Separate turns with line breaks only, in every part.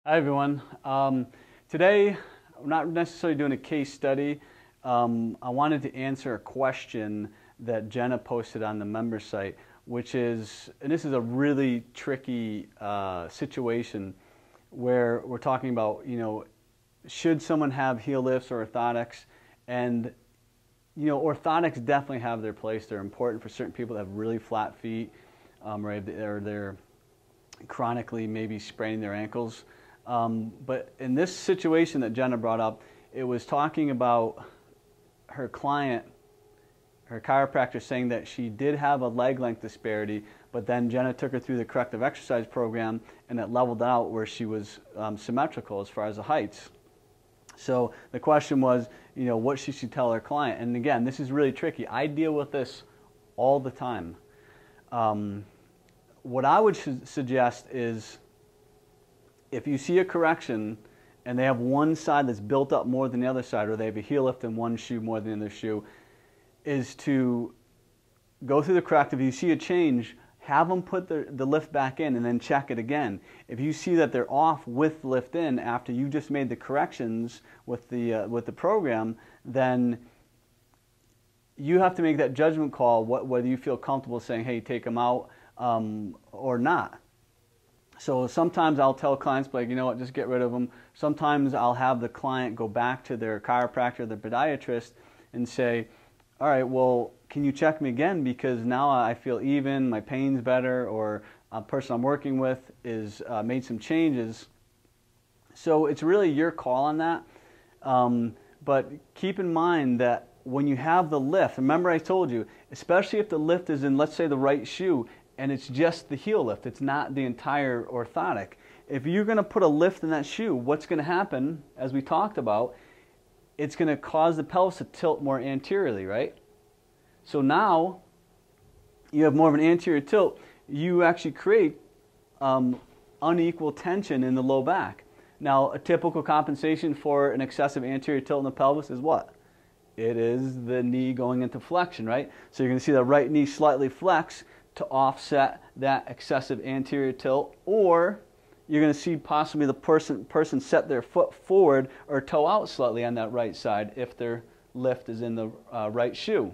Hi everyone. Today, I'm not necessarily doing a case study. I wanted to answer a question that Jenna posted on the member site, which is, and this is a really tricky situation where we're talking about, should someone have heel lifts or orthotics? And, orthotics definitely have their place. They're important for certain people that have really flat feet, right? Or they're chronically maybe spraining their ankles. But in this situation that Jenna brought up, it was talking about her client, her chiropractor, saying that she did have a leg length disparity, but then Jenna took her through the corrective exercise program and it leveled out where she was symmetrical as far as the heights. So the question was, what should she tell her client? And again, this is really tricky. I deal with this all the time. What I would suggest is, if you see a correction and they have one side that's built up more than the other side, or they have a heel lift in one shoe more than the other shoe, is to go through the corrective. If you see a change, have them put the lift back in and then check it again. If you see that they're off with lift in after you just made the corrections with the program, then you have to make that judgment call whether you feel comfortable saying, hey, take them out or not. So sometimes I'll tell clients, like, you know what, just get rid of them. Sometimes I'll have the client go back to their chiropractor, their podiatrist, and say, all right, well, can you check me again? Because now I feel even, my pain's better, or a person I'm working with is made some changes. So it's really your call on that. But keep in mind that when you have the lift, remember I told you, especially if the lift is in, let's say, the right shoe, and it's just the heel lift, it's not the entire orthotic. If you're going to put a lift in that shoe, what's going to happen, as we talked about, it's going to cause the pelvis to tilt more anteriorly, right? So now you have more of an anterior tilt. You actually create unequal tension in the low back. Now, a typical compensation for an excessive anterior tilt in the pelvis is what? It is the knee going into flexion, right? So you're going to see the right knee slightly flex to offset that excessive anterior tilt, or you're going to see possibly the person set their foot forward or toe out slightly on that right side if their lift is in the right shoe.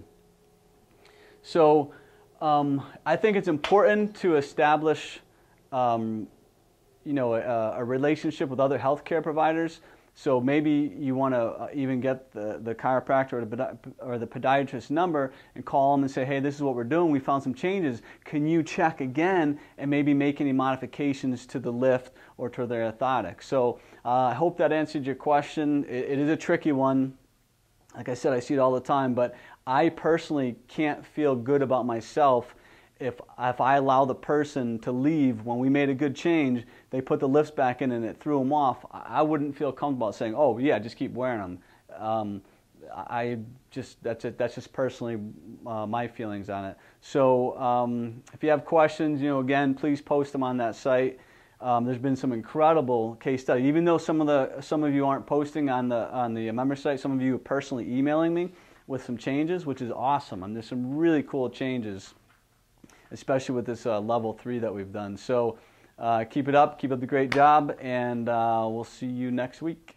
So I think it's important to establish a relationship with other healthcare providers. So maybe you want to even get the chiropractor or the podiatrist number and call them and say, hey, this is what we're doing. We found some changes. Can you check again and maybe make any modifications to the lift or to their orthotics? So I hope that answered your question. It is a tricky one. Like I said, I see it all the time, but I personally can't feel good about myself if I allow the person to leave when we made a good change, they put the lifts back in and it threw them off. I wouldn't feel comfortable saying, oh yeah, just keep wearing them. That's just personally my feelings on it. So if you have questions, again, please post them on that site. There's been some incredible case studies. Even though some of you aren't posting on the member site, some of you are personally emailing me with some changes, which is awesome. And there's some really cool changes, especially with this level 3 that we've done. So keep it up, keep up the great job, and we'll see you next week.